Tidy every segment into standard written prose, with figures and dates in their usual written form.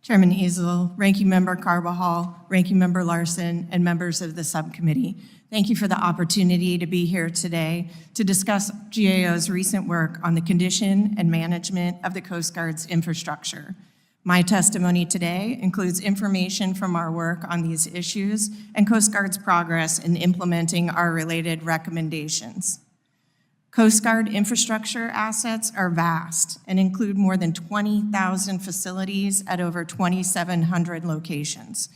Chairman Easel, Ranking Member Carbajal, Ranking Member Larson, and members of the subcommittee. Thank you for the opportunity to be here today to discuss GAO's recent work on the condition and management of the Coast Guard's infrastructure. My testimony today includes information from our work on these issues and Coast Guard's progress in implementing our related recommendations. Coast Guard infrastructure assets are vast and include more than 20,000 facilities at over 2,700 locations.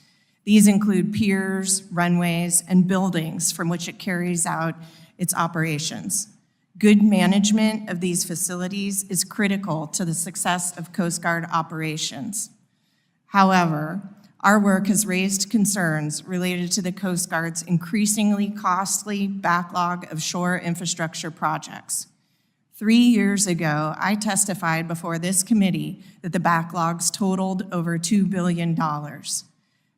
These include piers, runways, and buildings from which it carries out its operations. Good management of these facilities is critical to the success of Coast Guard operations. However, our work has raised concerns related to the Coast Guard's increasingly costly backlog of shore infrastructure projects. 3 years ago, I testified before this committee that the backlogs totaled over $2 billion.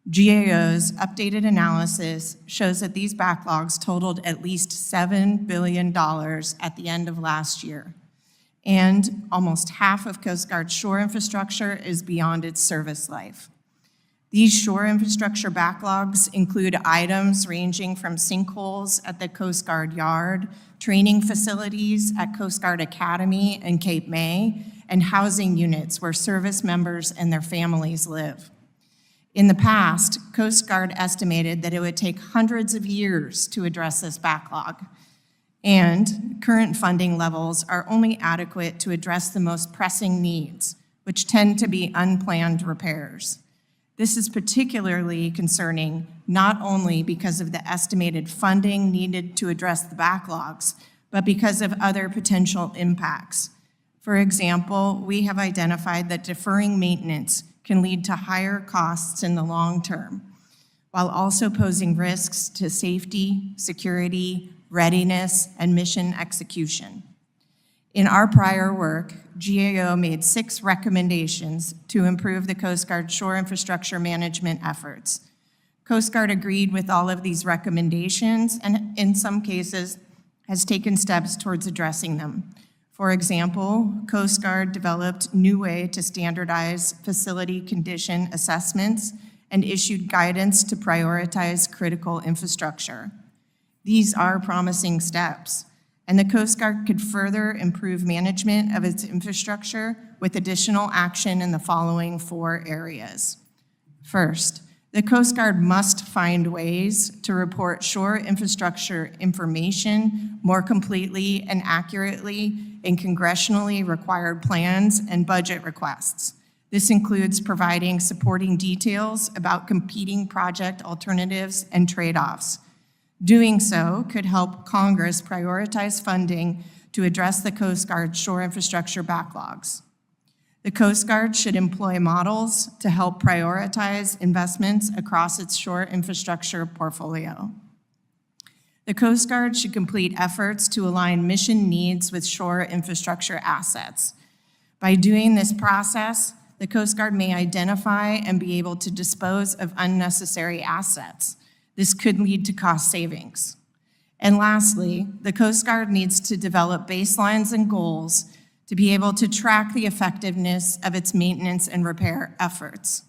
GAO's updated analysis shows that these backlogs totaled at least $7 billion at the end of last year. And almost half of Coast Guard's shore infrastructure is beyond its service life. These shore infrastructure backlogs include items ranging from sinkholes at the Coast Guard Yard, training facilities at Coast Guard Academy and Cape May, and housing units where service members and their families live. In the past, Coast Guard estimated that it would take hundreds of years to address this backlog, and current funding levels are only adequate to address the most pressing needs, which tend to be unplanned repairs. This is particularly concerning not only because of the estimated funding needed to address the backlogs, but because of other potential impacts. For example, we have identified that deferring maintenance can lead to higher costs in the long term, while also posing risks to safety, security, readiness, and mission execution. In our prior work, GAO made 6 recommendations to improve the Coast Guard shore infrastructure management efforts. Coast Guard agreed with all of these recommendations and in some cases has taken steps towards addressing them. For example, Coast Guard developed a new way to standardize facility condition assessments and issued guidance to prioritize critical infrastructure. These are promising steps, and the Coast Guard could further improve management of its infrastructure with additional action in the following 4 areas. First, the Coast Guard must find ways to report shore infrastructure information more completely and accurately in congressionally required plans and budget requests. This includes providing supporting details about competing project alternatives and trade-offs. Doing so could help Congress prioritize funding to address the Coast Guard shore infrastructure backlogs. The Coast Guard should employ models to help prioritize investments across its shore infrastructure portfolio. The Coast Guard should complete efforts to align mission needs with shore infrastructure assets. By doing this process, the Coast Guard may identify and be able to dispose of unnecessary assets. This could lead to cost savings. And lastly, the Coast Guard needs to develop baselines and goals to be able to track the effectiveness of its maintenance and repair efforts.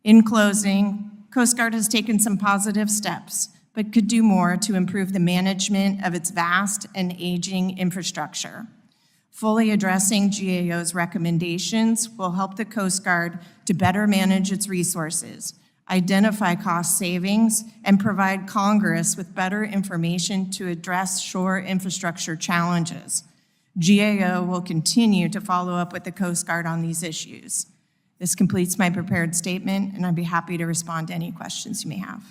In closing, Coast Guard has taken some positive steps, but could do more to improve the management of its vast and aging infrastructure. Fully addressing GAO's recommendations will help the Coast Guard to better manage its resources, identify cost savings, and provide Congress with better information to address shore infrastructure challenges. GAO will continue to follow up with the Coast Guard on these issues. This completes my prepared statement, and I'd be happy to respond to any questions you may have.